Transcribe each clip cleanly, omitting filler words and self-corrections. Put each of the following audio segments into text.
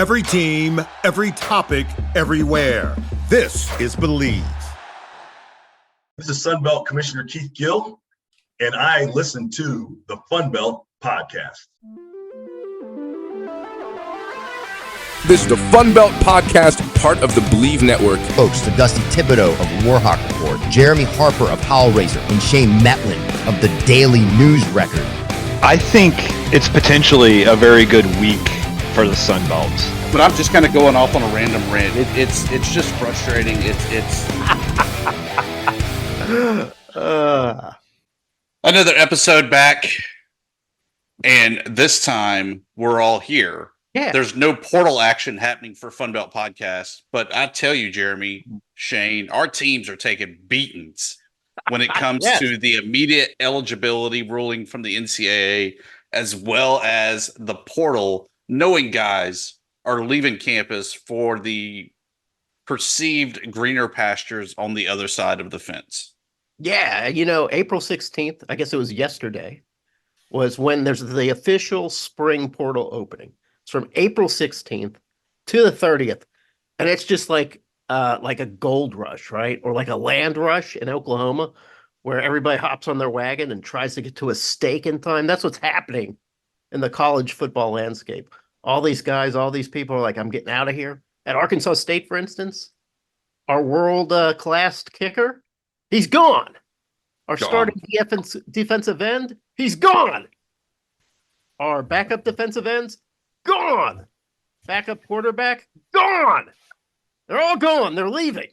Every team, every topic, everywhere. This is Believe. This is Sunbelt Commissioner Keith Gill, and I listen to the Funbelt Podcast. This is the Funbelt Podcast, part of the Believe Network. Hosts Dusty Thibodeau of Warhawk Report, Jeremy Harper of Howlraiser, and Shane Metlin of the Daily News Record. I think it's potentially a very good week for the Sunbelts. But I'm just kind of going off on a random rant. It's just frustrating. Another episode back, and this time we're all here. Yeah. There's no portal action happening for Funbelt Podcast, but I tell you, Jeremy, Shane, our teams are taking beatings when it comes to the immediate eligibility ruling from the NCAA, as well as the portal, knowing guys are leaving campus for the perceived greener pastures on the other side of the fence. Yeah, April 16th, I guess it was yesterday, was when there's the official spring portal opening. It's from April 16th to the 30th. And it's just like a gold rush, right? Or like a land rush in Oklahoma, where everybody hops on their wagon and tries to get to a stake in time. That's what's happening in the college football landscape. All these guys, all these people are like, I'm getting out of here. At Arkansas State, for instance, our world-class kicker, he's gone. Our starting defensive end, he's gone. Our backup defensive ends, gone. Backup quarterback, gone. They're all gone. They're leaving.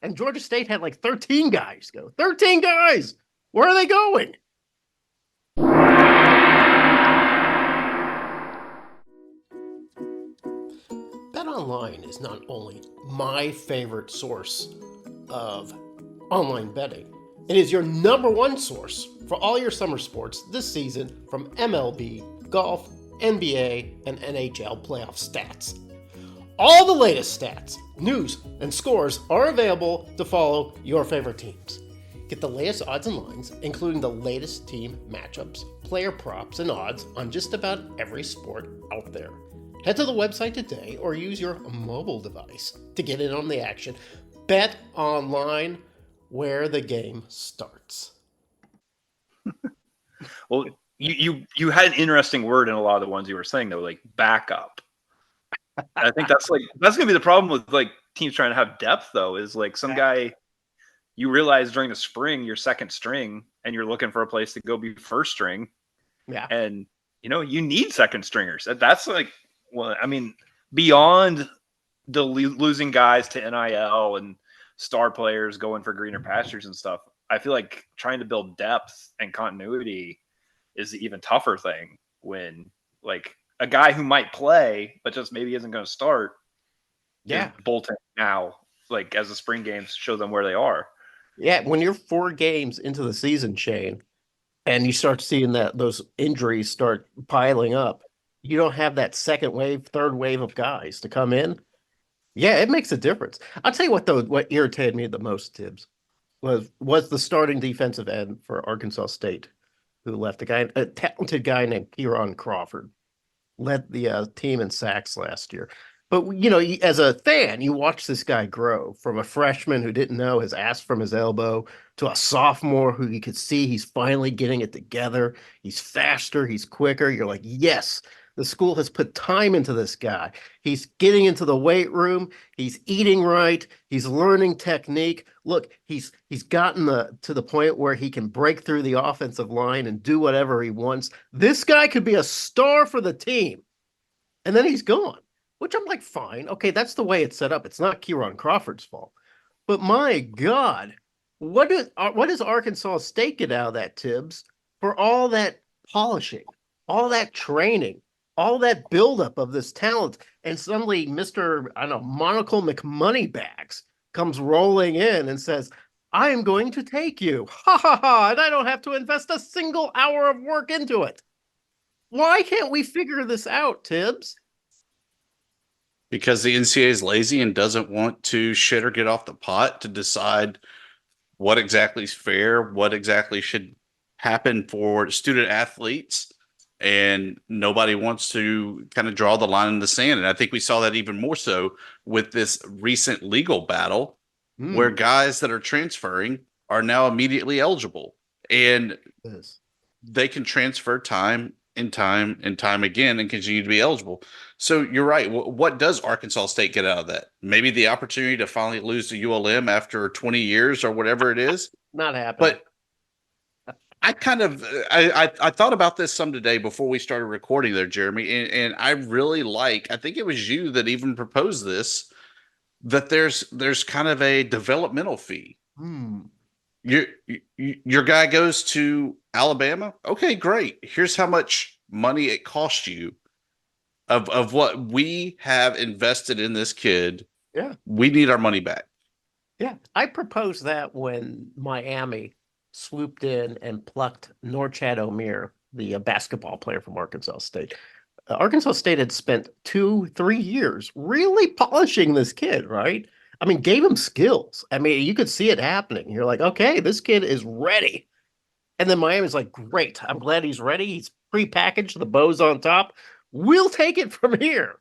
And Georgia State had like 13 guys go. 13 guys. Where are they going? BetOnline is not only my favorite source of online betting, it is your number one source for all your summer sports this season, from MLB, golf, NBA, and NHL playoff stats. All the latest stats, news, and scores are available to follow your favorite teams. Get the latest odds and lines, including the latest team matchups, player props, and odds on just about every sport out there. Head to the website today or use your mobile device to get in on the action. Bet online, where the game starts. Well, you had an interesting word in a lot of the ones you were saying, though, like backup. I think that's gonna be the problem with like teams trying to have depth, though, is like some guy you realize during the spring you're second string and you're looking for a place to go be first string. Yeah. And you need second stringers. That's like, well, I mean, beyond the losing guys to NIL and star players going for greener pastures and stuff, I feel like trying to build depth and continuity is the even tougher thing when like a guy who might play but just maybe isn't going to start is bolting now, like as the spring games show them where they are. Yeah, when you're 4 games into the season, Shane, and you start seeing that those injuries start piling up, you don't have that second wave, third wave of guys to come in. Yeah, it makes a difference. I'll tell you what, though, what irritated me the most, Tibbs, was the starting defensive end for Arkansas State, who left. A talented guy named Kieran Crawford led the team in sacks last year. But, as a fan, you watch this guy grow from a freshman who didn't know his ass from his elbow to a sophomore who you could see he's finally getting it together. He's faster. He's quicker. You're like, yes, the school has put time into this guy. He's getting into the weight room. He's eating right. He's learning technique. Look, he's gotten to the point where he can break through the offensive line and do whatever he wants. This guy could be a star for the team. And then he's gone. Which I'm like, fine. Okay, that's the way it's set up. It's not Kieran Crawford's fault. But my God, what does Arkansas State get out of that, Tibbs, for all that polishing, all that training, all that buildup of this talent, and suddenly Mr. Monocle McMoneybags comes rolling in and says, I am going to take you. Ha ha ha, and I don't have to invest a single hour of work into it. Why can't we figure this out, Tibbs? Because the NCAA is lazy and doesn't want to shit or get off the pot to decide what exactly is fair, what exactly should happen for student athletes. and nobody wants to kind of draw the line in the sand. And I think we saw that even more so with this recent legal battle where guys that are transferring are now immediately eligible, and Yes. they can transfer time and time and time again and continue to be eligible. So you're right. What does Arkansas State get out of that? Maybe the opportunity to finally lose to ULM after 20 years or whatever it is. Not happening. But I thought about this some today before we started recording there, Jeremy, and I really I think it was you that even proposed this, that there's kind of a developmental fee. Your guy goes to Alabama. Okay, great. Here's how much money it costs you of what we have invested in this kid. Yeah. We need our money back. Yeah. I proposed that when Miami swooped in and plucked Norchad Omier, the basketball player from Arkansas State. Arkansas State had spent 2-3 years really polishing this kid, right? I mean, gave him skills. I mean, you could see it happening. You're like, okay, this kid is ready. And then Miami's like, great. I'm glad he's ready. He's prepackaged. The bow's on top. We'll take it from here.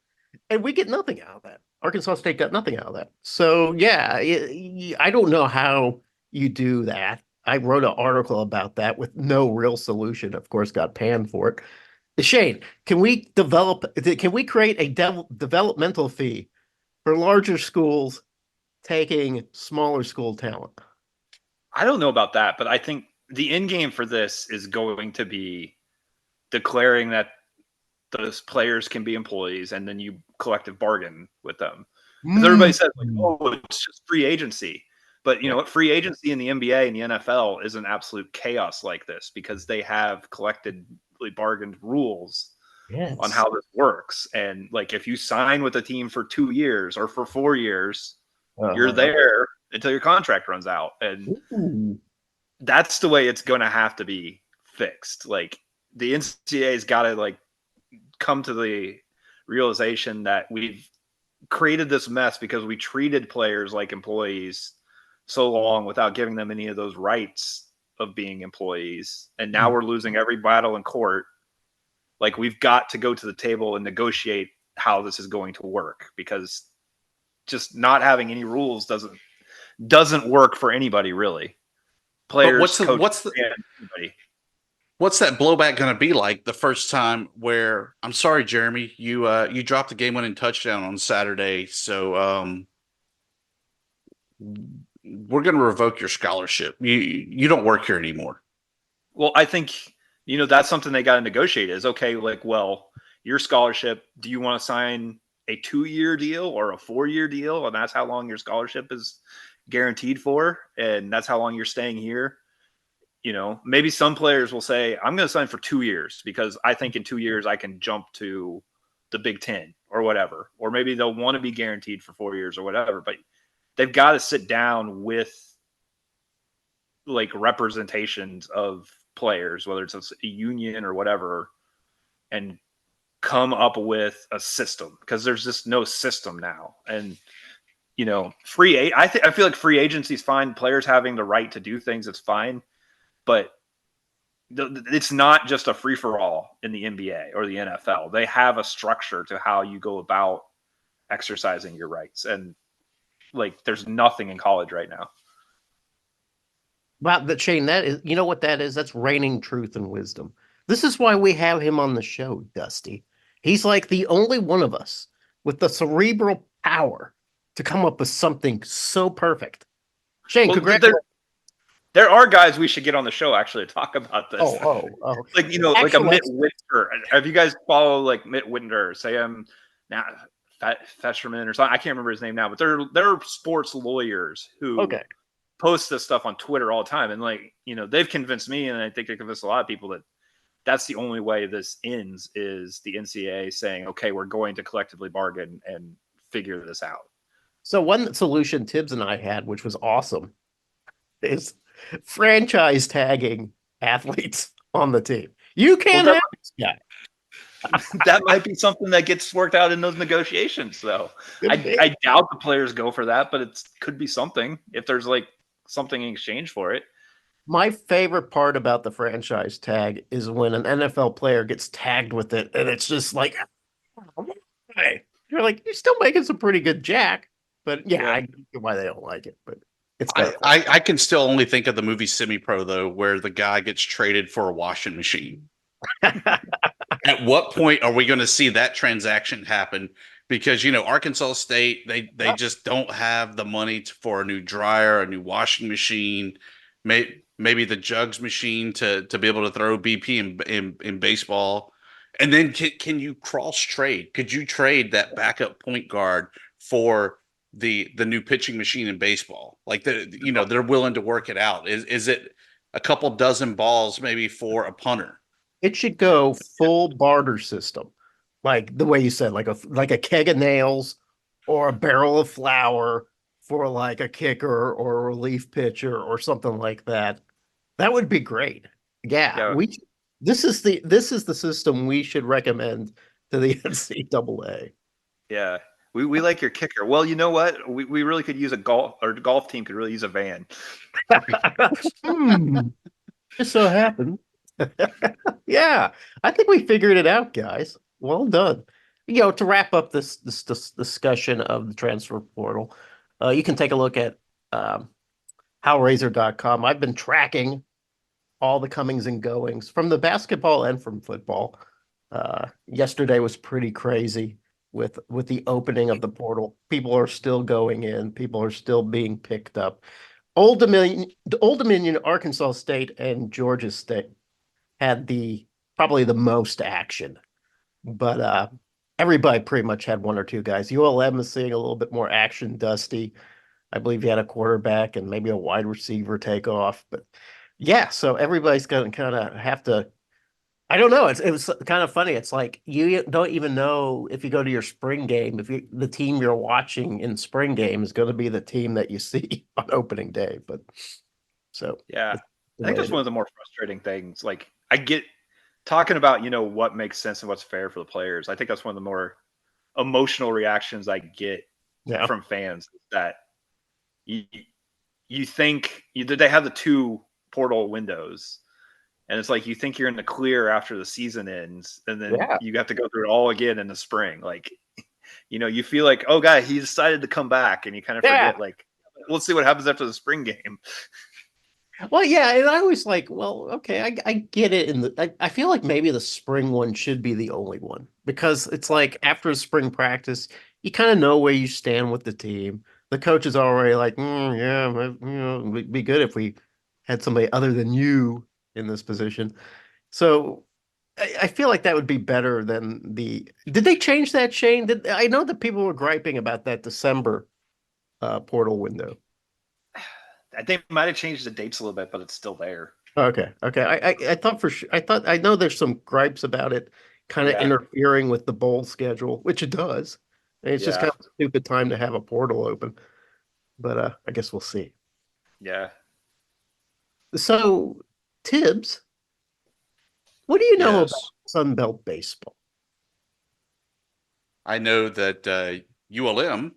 And we get nothing out of that. Arkansas State got nothing out of that. So, yeah, I don't know how you do that. I wrote an article about that with no real solution. Of course, got panned for it. Shane, can we create a developmental fee for larger schools taking smaller school talent? I don't know about that, but I think the end game for this is going to be declaring that those players can be employees, and then you collective bargain with them. Because everybody says, like, oh, it's just free agency. But you know what? Free agency in the NBA and the NFL is an absolute chaos like this because they have collectively bargained rules on how this works. And like, if you sign with a team for 2 years or for 4 years, you're there until your contract runs out. And that's the way it's going to have to be fixed. Like, the NCAA's got to like come to the realization that we've created this mess because we treated players like employees so long without giving them any of those rights of being employees. And now we're losing every battle in court. Like, we've got to go to the table and negotiate how this is going to work, because just not having any rules doesn't work for anybody, really. Players, what's that blowback going to be like the first time where, I'm sorry, Jeremy, you dropped the game-winning touchdown on Saturday, so we're going to revoke your scholarship. You don't work here anymore. Well, I think, that's something they got to negotiate is, okay, like, well, your scholarship, do you want to sign a 2-year deal or a 4-year deal? And that's how long your scholarship is guaranteed for. And that's how long you're staying here. Maybe some players will say, I'm going to sign for 2 years because I think in 2 years I can jump to the Big Ten or whatever. Or maybe they'll want to be guaranteed for 4 years or whatever. But they've got to sit down with like representations of players, whether it's a union or whatever, and come up with a system, because there's just no system now. And I feel like free agency is fine. Players having the right to do things, it's fine, but it's not just a free for all in the NBA or the NFL. They have a structure to how you go about exercising your rights, and like, there's nothing in college right now. Wow, Shane, that is, you know what that is? That's reigning truth and wisdom. This is why we have him on the show, Dusty. He's like the only one of us with the cerebral power to come up with something so perfect. Shane, well, congratulations. There are guys we should get on the show actually to talk about this. Oh. Like, like a Mitt Winter. Have you guys follow like Mitt Winter, Sam Fetcherman or something? I can't remember his name now, but they're sports lawyers who post this stuff on Twitter all the time. And like, they've convinced me, and I think they convinced a lot of people, that that's the only way this ends, is the NCAA saying, okay, we're going to collectively bargain and figure this out. So one solution Tibbs and I had, which was awesome, is franchise tagging athletes on the team. You can't have this guy. That might be something that gets worked out in those negotiations, though. I doubt the players go for that, but it could be something if there's like something in exchange for it. My favorite part about the franchise tag is when an NFL player gets tagged with it, and it's just like, hey, you're like, you're still making some pretty good jack. But yeah, Yeah. I get why they don't like it, but it's kind I, of fun. I can still only think of the movie Semi Pro though, where the guy gets traded for a washing machine. At what point are we going to see that transaction happen? Because Arkansas State, they just don't have the money for a new dryer, a new washing machine, maybe the jugs machine to be able to throw BP in baseball. And then can you cross trade? Could you trade that backup point guard for the new pitching machine in baseball? Like they're willing to work it out. Is it a couple dozen balls maybe for a punter? It should go full barter system, like the way you said, like a keg of nails or a barrel of flour for like a kicker or a relief pitcher or something like that. That would be great. Yeah, Yeah. this is the system we should recommend to the NCAA. Yeah. We like your kicker. Well, you know what? We really could use a golf team could really use a van. Hmm, just so happened. Yeah, I think we figured it out, guys. Well done. To wrap up this discussion of the transfer portal, you can take a look at howrazor.com. I've been tracking all the comings and goings from the basketball and from football. Yesterday was pretty crazy with the opening of the portal. People are still going in. People are still being picked up. Old Dominion, Arkansas State, and Georgia State had probably the most action, but everybody pretty much had one or two guys. ULM is seeing a little bit more action. Dusty, I believe he had a quarterback and maybe a wide receiver take off, but yeah, so everybody's going to kind of have to. I don't know. It was kind of funny. It's like you don't even know if you go to your spring game, if the team you're watching in spring game is going to be the team that you see on opening day. But so Yeah. the I think way that's it one is. of the more frustrating things. Like I get talking about, what makes sense and what's fair for the players. I think that's one of the more emotional reactions I get Yeah. from fans that you you think they have the two portal windows, and it's like you think you're in the clear after the season ends, and then Yeah. you have to go through it all again in the spring. Like, you feel like, oh god, he decided to come back, and you kind of Yeah. forget, like, let's see what happens after the spring game. Well, yeah, and I was like, well, okay, I get it. I feel like maybe the spring one should be the only one because it's like after spring practice, you kind of know where you stand with the team. The coach is already like, yeah, it'd be good if we had somebody other than you in this position. So I feel like that would be better than the. Did they change that, Shane? I know that people were griping about that December portal window. I think might have changed the dates a little bit, but it's still there. Okay. Okay. I thought for sure. I know there's some gripes about it kind of Yeah, interfering with the bowl schedule, which it does. And it's just yeah, kind of a stupid time to have a portal open. But I guess we'll see. yeah. So, Tibbs, what do you know about Yes. Sunbelt baseball? I know that ULM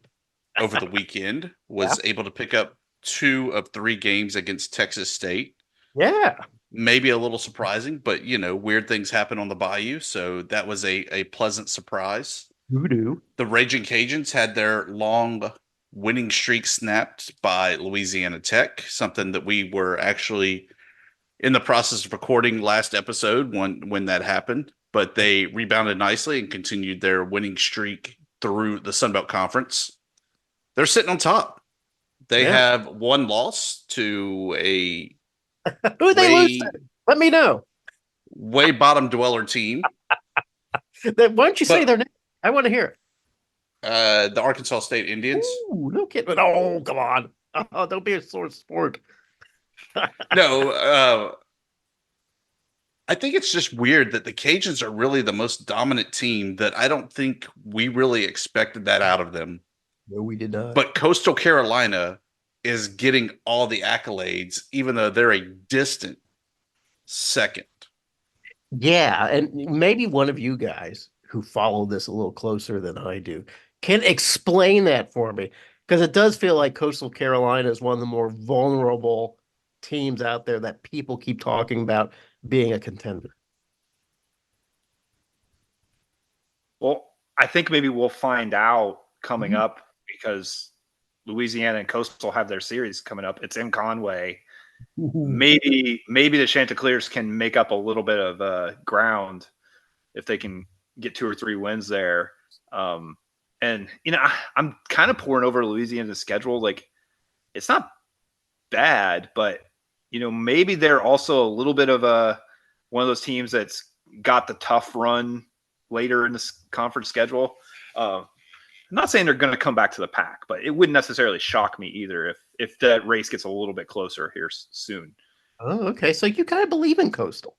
over the weekend was able to pick up 2 of 3 games against Texas State. Yeah. Maybe a little surprising, but weird things happen on the Bayou, so that was a pleasant surprise. Voodoo. The Raging Cajuns had their long winning streak snapped by Louisiana Tech, something that we were actually in the process of recording last episode when that happened, but they rebounded nicely and continued their winning streak through the Sun Belt Conference. They're sitting on top. They Yeah. have one loss to a Who they lose to? Let me know. way bottom dweller team, Why don't you say but their name? I want to hear it. the Arkansas State Indians. Ooh, no kidding. Oh, come on. Oh, don't be a sore sport. No, I think it's just weird that the Cajuns are really the most dominant team that I don't think we really expected that out of them. No, we did not. But Coastal Carolina is getting all the accolades, even though they're a distant second. Yeah, and maybe one of you guys who follow this a little closer than I do can explain that for me because it does feel like Coastal Carolina is one of the more vulnerable teams out there that people keep talking about being a contender? Well, I think maybe we'll find out coming up because Louisiana and Coastal have their series coming up. It's in Conway. Maybe the Chanticleers can make up a little bit of ground if they can get 2 or 3 wins there. And I'm kind of pouring over Louisiana's schedule. Like, it's not bad, but maybe they're also a little bit of one of those teams that's got the tough run later in this conference schedule. I'm not saying they're going to come back to the pack, but it wouldn't necessarily shock me either if that race gets a little bit closer here soon. Oh, okay. So you kind of believe in Coastal.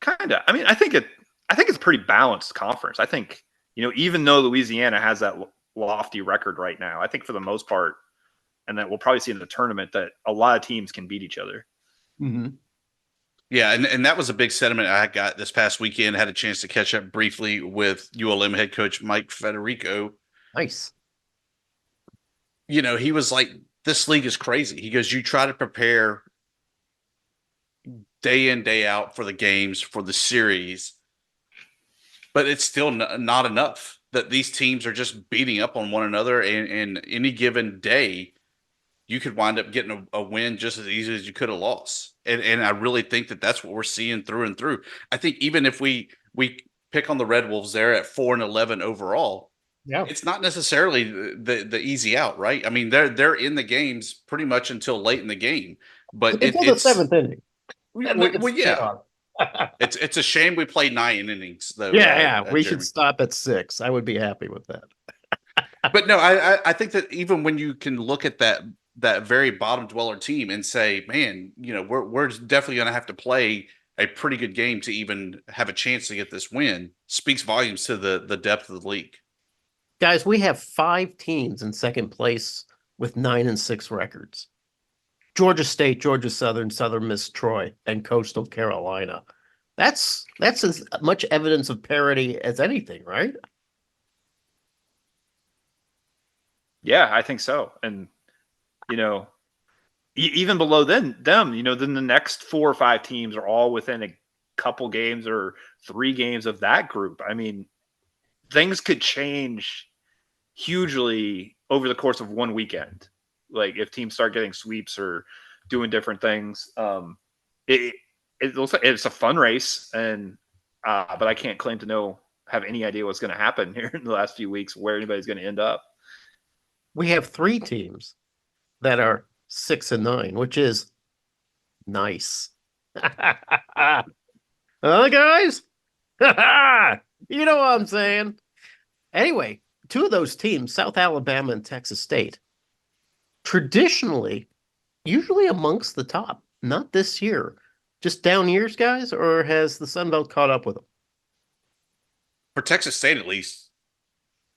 Kind of. I mean, I think it's a pretty balanced conference. I think, even though Louisiana has that lofty record right now, I think for the most part, and that we'll probably see in the tournament, that a lot of teams can beat each other. Mm-hmm. Yeah, and that was a big sentiment I got this past weekend. Had a chance to catch up briefly with ULM head coach Mike Federico. Nice. He was like, this league is crazy. He goes, you try to prepare day in, day out for the games, for the series, but it's still not enough that these teams are just beating up on one another. And any given day, you could wind up getting a win just as easy as you could have lost. And I really think that that's what we're seeing through and through. I think even if we pick on the Red Wolves there at 4-11 overall, it's not necessarily the easy out, right? I mean, they're in the games pretty much until late in the game, but until the 7th inning. Well, yeah. It's a shame we played 9 innings, though. We should stop at 6. I would be happy with that. But no, I think that even when you can look at that very bottom dweller team and say, man, we're definitely going to have to play a pretty good game to even have a chance to get this win, speaks volumes to the depth of the league. Guys, we have 5 teams in second place with 9-6 records. Georgia State, Georgia Southern, Southern Miss, Troy, and Coastal Carolina. That's as much evidence of parity as anything, right? Yeah, I think so. And even below them, then the next 4 or 5 teams are all within a couple games or 3 games of that group. I mean, things could change hugely over the course of one weekend. Like if teams start getting sweeps or doing different things, it's a fun race, and but I can't claim to have any idea what's going to happen here in the last few weeks, where anybody's going to end up. We have 3 teams that are 6-9, which is nice. Huh, guys? You know what I'm saying? Anyway, 2 of those teams, South Alabama and Texas State, traditionally, usually amongst the top. Not this year. Just down years, guys, or has the Sun Belt caught up with them? For Texas State, at least,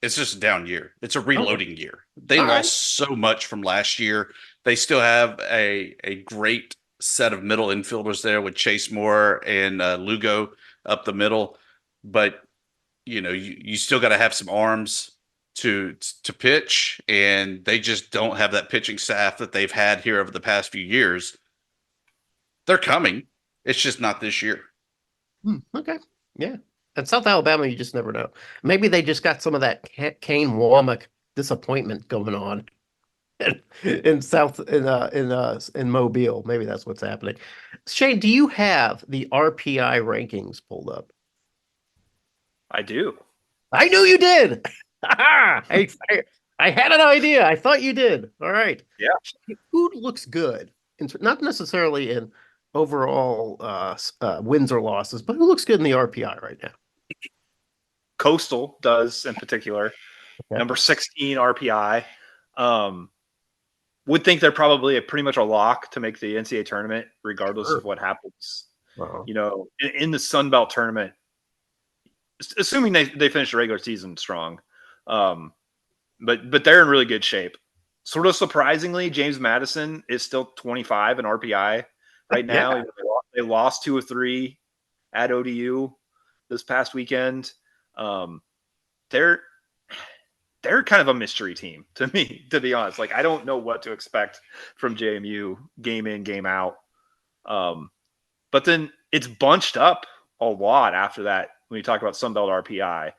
it's just a down year. It's a reloading year. They lost so much from last year. They still have a great set of middle infielders there with Chase Moore and Lugo up the middle. But, you still got to have some arms to pitch, and they just don't have that pitching staff that they've had here over the past few years. They're coming. It's just not this year. Okay. Yeah. And South Alabama, you just never know. Maybe they just got some of that Kane Womack disappointment going on in Mobile. Maybe that's what's happening. Shane, do you have the RPI rankings pulled up? I do. I knew you did. I had an idea. I thought you did. All right. Yeah. Who looks good? Not necessarily in overall wins or losses, but who looks good in the RPI right now? Coastal does in particular. Okay. Number 16 RPI. Would think they're probably pretty much a lock to make the NCAA tournament, regardless of what happens. In the Sun Belt tournament, assuming they finish the regular season strong. But they're in really good shape. Sort of surprisingly, James Madison is still 25 in RPI right now. Yeah. They lost 2 of 3 at ODU this past weekend. they're kind of a mystery team to me, to be honest. Like, I don't know what to expect from JMU game in, game out. But then it's bunched up a lot after that when you talk about Sunbelt RPI.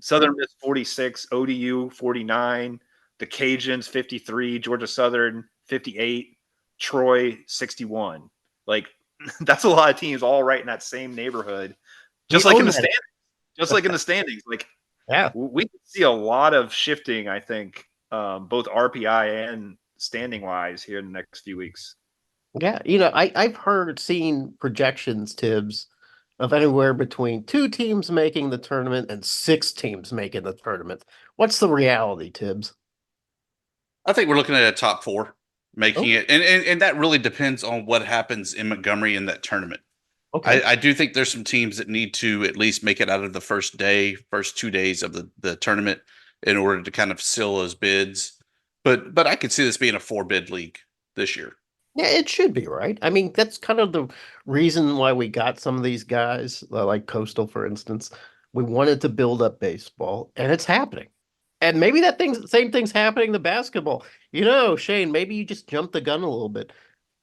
Southern Miss 46, ODU 49, the Cajuns 53, Georgia Southern 58, Troy 61. Like, that's a lot of teams all right in that same neighborhood. Just like in the standings. Just like in the standings. Like, Yeah. we could see a lot of shifting, I think, both RPI and standing wise here in the next few weeks. Yeah. I've seen projections, Tibbs, of anywhere between 2 teams making the tournament and 6 teams making the tournament. What's the reality, Tibbs? I think we're looking at a top 4 making it, and that really depends on what happens in Montgomery in that tournament. Okay. I do think there's some teams that need to at least make it out of the first 2 days of the tournament in order to kind of seal those bids. But I could see this being a 4-bid league this year. Yeah, it should be, right? I mean, that's kind of the reason why we got some of these guys, like Coastal, for instance. We wanted to build up baseball, and it's happening. And maybe same thing's happening to basketball. Shane, maybe you just jumped the gun a little bit.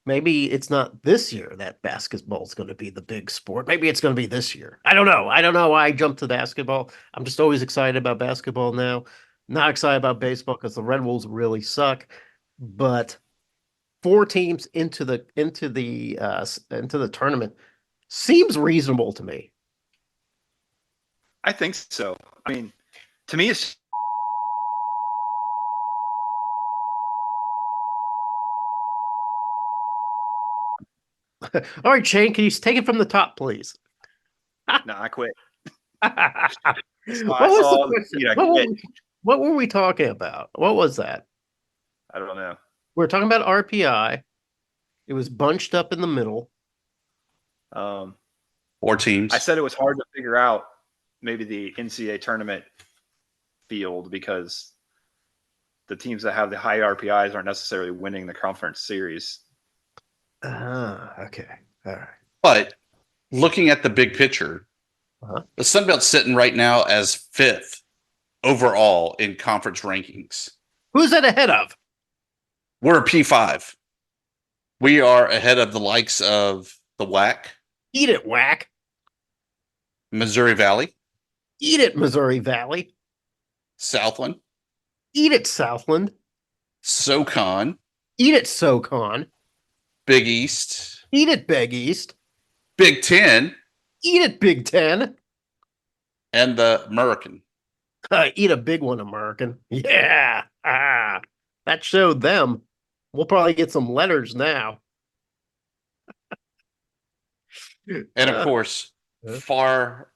Maybe it's not this year that basketball's going to be the big sport. Maybe it's going to be this year. I don't know. I don't know why I jumped to basketball. I'm just always excited about basketball now. Not excited about baseball because the Red Wolves really suck. But 4 teams into the tournament seems reasonable to me. I think so. I mean, to me, it's All right, Shane, can you take it from the top, please? no, I quit. What was the question? What were we talking about? What was that? I don't know. We were talking about RPI. It was bunched up in the middle. 4 teams. I said it was hard to figure out maybe the NCAA tournament field because the teams that have the high RPIs aren't necessarily winning the conference series. Okay. All right. But looking at the big picture, the Sun Belt's sitting right now as 5th overall in conference rankings. Who's that ahead of? We're a P5. We are ahead of the likes of the WAC. Eat it, WAC. Missouri Valley. Eat it, Missouri Valley. Southland. Eat it, Southland. SoCon. Eat it, SoCon. Big East. Eat it, Big East. Big Ten. Eat it, Big Ten. And the American. Eat a big one, American. Yeah. That showed them. We'll probably get some letters now. And of course, far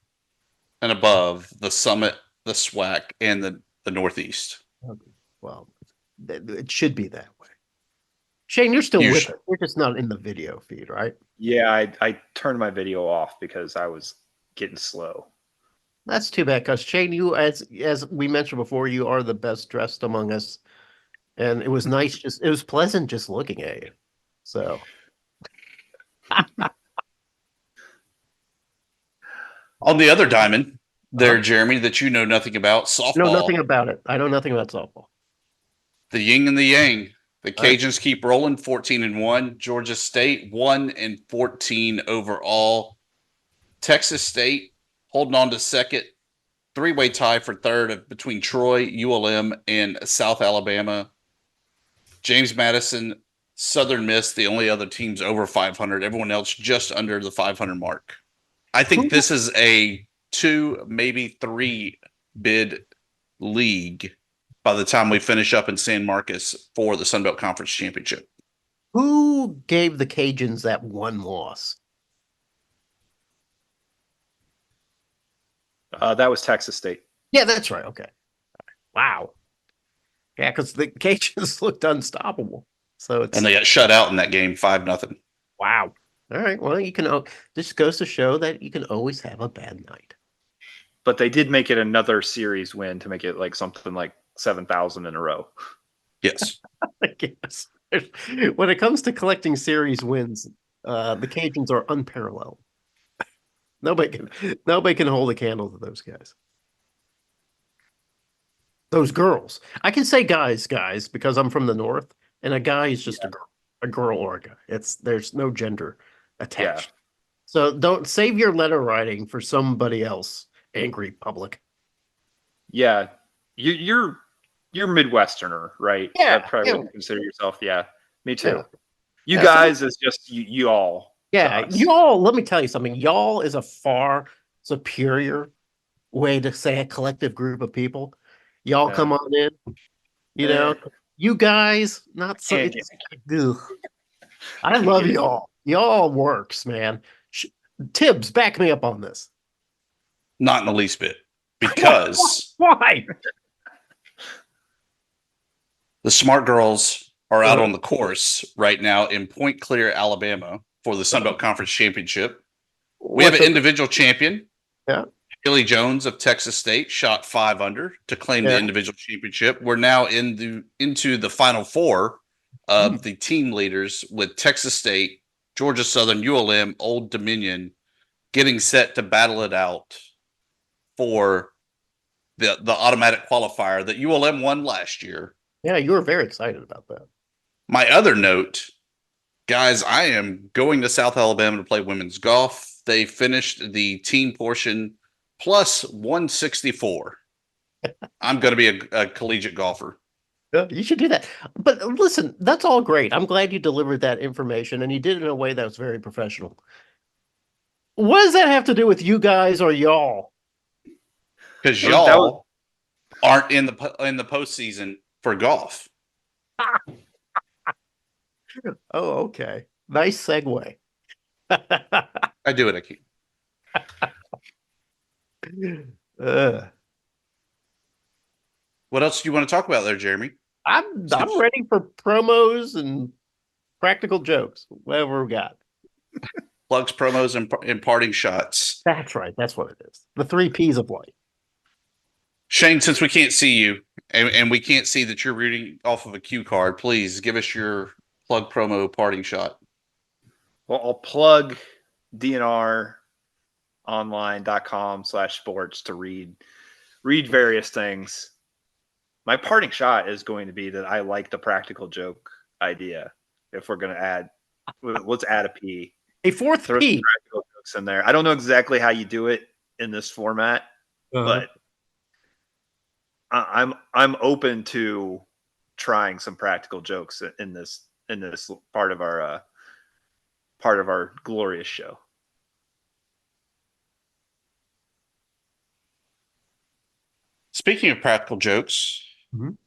and above the Summit, the SWAC, and the Northeast. Well, it should be that way. Shane, you're still with us. We're just not in the video feed, right? Yeah, I turned my video off because I was getting slow. That's too bad, because Shane, you, as we mentioned before, you are the best dressed among us. And it was nice, it was pleasant just looking at you. So on the other diamond there, Jeremy, that you know nothing about, softball. Know nothing about it. I know nothing about softball. The yin and the yang. The Cajuns keep rolling, 14-1. Georgia State 1-14 overall. Texas State holding on to second. 3-way tie for third between Troy, ULM, and South Alabama. James Madison, Southern Miss, the only other teams over 500. Everyone else just under the 500 mark. I think this is a 2, maybe 3 bid league by the time we finish up in San Marcos for the Sun Belt Conference Championship. Who gave the Cajuns that 1 loss? That was Texas State. Yeah, that's right. Okay. Wow. Yeah, because the Cajuns looked unstoppable. And they got shut out in that game, 5-0. Wow. All right. Well, this goes to show that you can always have a bad night. But they did make it another series win to make it like something like 7,000 in a row. Yes. Yes. When it comes to collecting series wins, the Cajuns are unparalleled. Nobody can hold a candle to those guys. Those girls. I can say guys, because I'm from the north, and a guy is just a girl or a guy. There's no gender Yeah. attached. So don't save your letter writing for somebody else, angry public. Yeah. You're Midwesterner, right? Yeah, That's probably yeah, what you consider yourself. Yeah. Me too. yeah. You Yeah, so guys is just you all to yeah, us. y'all, let me tell you something. Y'all is a far superior way to say a collective group of people. Y'all Yeah. come on in, you Eh, know. You guys, not so. can't get, It's ugh. I can't love get into y'all. Y'all works, man. Tibbs, back me up on this. Not in the least bit, because Why? the smart girls are out Uh, on the course right now in Point Clear, Alabama, for the Sun Belt Conference Championship. We have what an the? individual champion. Yeah, Haley Jones of Texas State shot 5 under to claim the yeah. individual championship. We're now into the final four of the team leaders, with Texas State, Georgia Southern, ULM, Old Dominion getting set to battle it out for the automatic qualifier that ULM won last year. Yeah, you were very excited about that. My other note, guys, I am going to South Alabama to play women's golf. They finished the team portion plus 164. I'm going to be a collegiate golfer. Yeah, you should do that. But listen, that's all great. I'm glad you delivered that information and you did it in a way that was very professional. What does that have to do with you guys or y'all? Because that was y'all aren't in the postseason for golf. Oh, okay. Nice segue. I do it. I keep. Uh, What else do you want to talk about there, Jeremy? I'm ready for promos and practical jokes. Whatever we got. Plugs, promos, and parting shots. That's right. That's what it is. The 3 P's of life. Shane, since we can't see you and we can't see that you're reading off of a cue card, please give us your plug, promo, parting shot. Well, I'll plug dnronline.com/sports to read various things. My parting shot is going to be that I like the practical joke idea. If we're going to let's add a P. A 4th Throw some P. practical jokes in there. I don't know exactly how you do it in this format, but I'm open to trying some practical jokes in this part of our glorious show. Speaking of practical jokes, Mhm.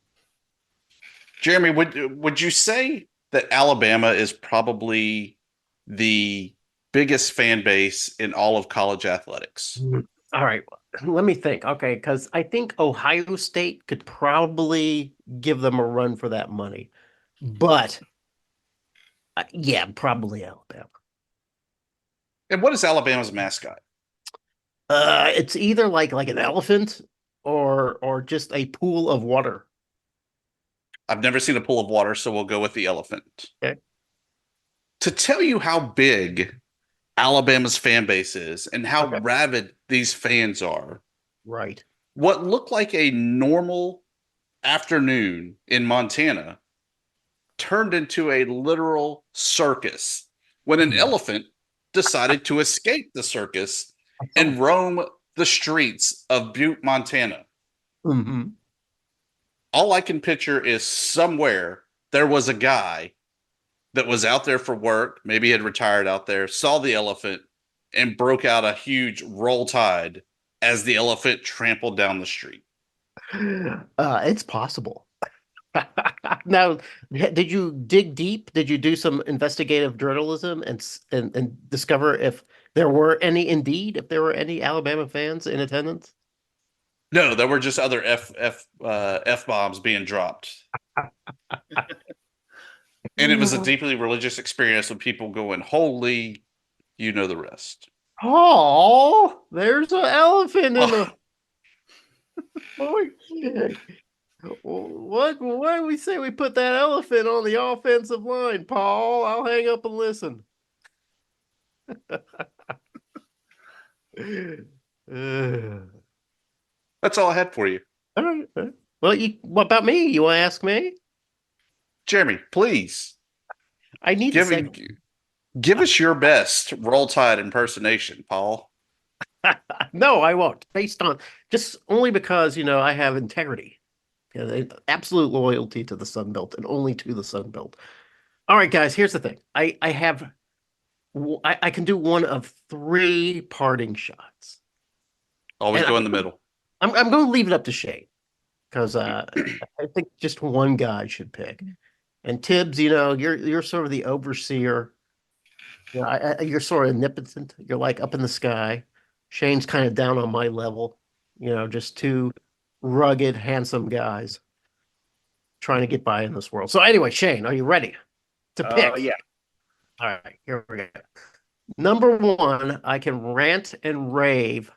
Jeremy, would you say that Alabama is probably the biggest fan base in all of college athletics? All right. Let me think. Okay, because I think Ohio State could probably give them a run for that money. But yeah, probably Alabama. And what is Alabama's mascot? It's either like an elephant or just a pool of water. I've never seen a pool of water, so we'll go with the elephant. Okay. To tell you how big Alabama's fan base is and how rabid these fans are, Right. what looked like a normal afternoon in Montana turned into a literal circus when an elephant decided to escape the circus and roam the streets of Butte, Montana. Mm-hmm. All I can picture is somewhere there was a guy that was out there for work, maybe had retired out there, saw the elephant, and broke out a huge roll tide as the elephant trampled down the street. It's possible. Now, did you dig deep? Did you do some investigative journalism and discover if there were any Alabama fans in attendance? No, there were just other F bombs being dropped. And it was a deeply religious experience with people going, holy, you know the rest. Oh, there's an elephant in the. Oh, what? Why do we say we put that elephant on the offensive line, Paul? I'll hang up and listen. That's all I had for you. All right. Well, what about me? You want to ask me? Jeremy, please I need to give say. give us your best Roll Tide impersonation, Paul. No, I won't. Based on just only because I have integrity, absolute loyalty to the Sun Belt and only to the Sun Belt. All right, guys. Here's the thing. I can do one of three parting shots. Always And go in the middle. I'm going to leave it up to Shane because I think just one guy should pick. And Tibbs, you're sort of the overseer. You're sort of omnipotent. You're like up in the sky. Shane's kind of down on my level. Just two rugged, handsome guys trying to get by in this world. So anyway, Shane, are you ready to pick? Yeah. All right, here we go. Number one, I can rant and rave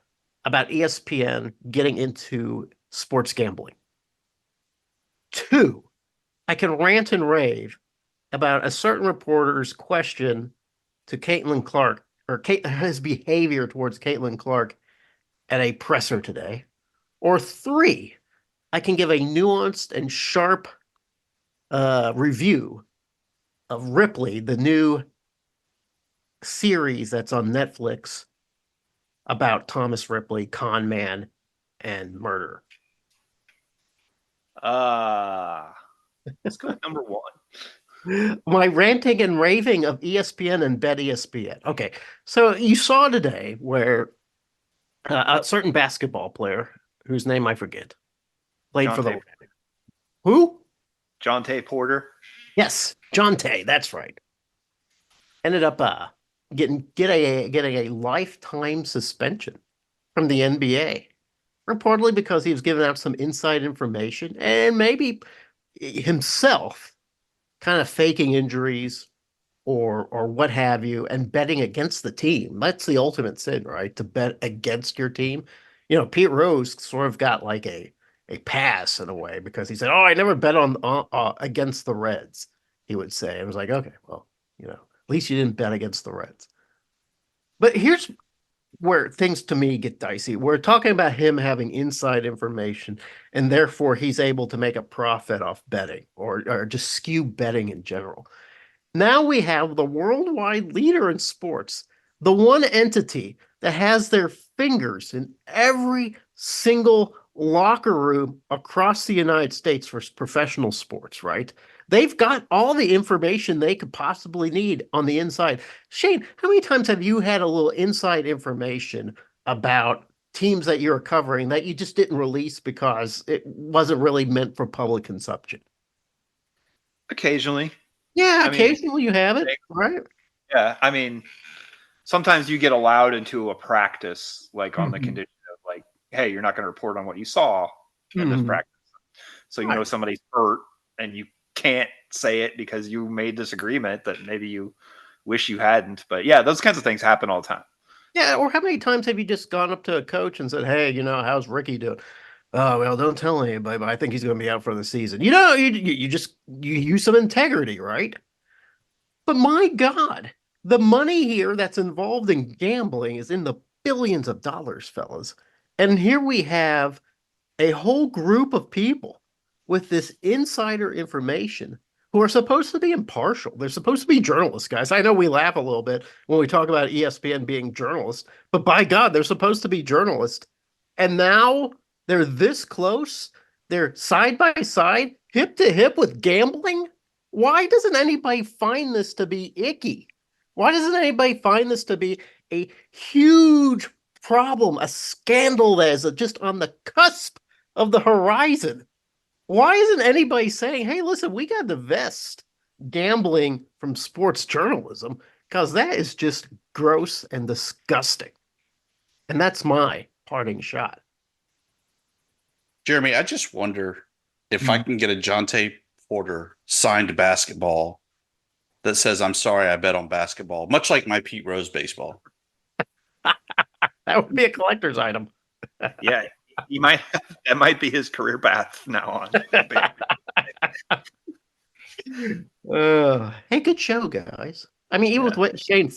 about ESPN getting into sports gambling. Two, I can rant and rave about a certain reporter's question to Caitlin Clark, or his behavior towards Caitlin Clark at a presser today. Or three, I can give a nuanced and sharp review of Ripley, the new series that's on Netflix about Thomas Ripley, con man, and murder. Let's go with number one. My ranting and raving of ESPN and Bet ESPN. Okay, so you saw today where a certain basketball player, whose name I forget, played for the... Who? Jonte Porter. Yes, Jonte, that's right. Ended up getting a lifetime suspension from the NBA, reportedly because he was giving out some inside information and maybe himself kind of faking injuries or what have you, and betting against the team. That's the ultimate sin, right? To bet against your team. Pete Rose sort of got like a pass in a way because he said, "Oh, I never bet on against the Reds." He would say, "I was like, okay, well, at least you didn't bet against the Reds." But here's where things to me get dicey. We're talking about him having inside information, and therefore he's able to make a profit off betting or just skew betting in general. Now we have the worldwide leader in sports, the one entity that has their fingers in every single locker room across the United States for professional sports, right? They've got all the information they could possibly need on the inside. Shane, how many times have you had a little inside information about teams that you're covering that you just didn't release because it wasn't really meant for public consumption? Occasionally. Yeah, occasionally you have it, right? Yeah, I mean, sometimes you get allowed into a practice, like on the condition of like, hey, you're not going to report on what you saw in this practice. So somebody's hurt and you can't say it because you made this agreement that maybe you wish you hadn't. But yeah, those kinds of things happen all the time. Yeah, or how many times have you just gone up to a coach and said, "Hey, how's Ricky doing?" "Oh, well, don't tell anybody, but I think he's going to be out for the season." You use some integrity, right? But my God, the money here that's involved in gambling is in the billions of dollars, fellas. And here we have a whole group of people with this insider information who are supposed to be impartial. They're supposed to be journalists, guys. I know we laugh a little bit when we talk about ESPN being journalists, but by God, they're supposed to be journalists. And now they're this close. They're side by side, hip to hip with gambling. Why doesn't anybody find this to be icky? Why doesn't anybody find this to be a huge problem, a scandal that is just on the cusp of the horizon? Why isn't anybody saying, "Hey, listen, we got to divest gambling from sports journalism because that is just gross and disgusting"? And that's my parting shot. Jeremy, I just wonder if I can get a Jonte Porter signed basketball that says, "I'm sorry, I bet on basketball," much like my Pete Rose baseball. That would be a collector's item. Yeah, that might be his career path from now on. Hey, good show, guys. I mean, even with what Shane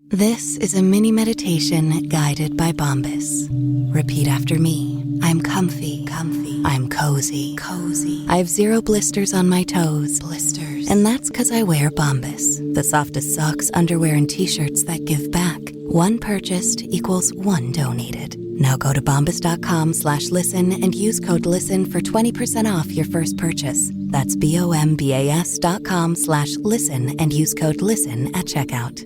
This is a mini meditation guided by Bombas. Repeat after me. I'm comfy. I'm cozy. I have 0 blisters on my toes. And that's because I wear Bombas, the softest socks, underwear, and t-shirts that give back. One purchased equals one donated. Now go to bombas.com/listen and use code LISTEN for 20% off your first purchase. That's BOMBAS.com/listen and use code LISTEN at checkout.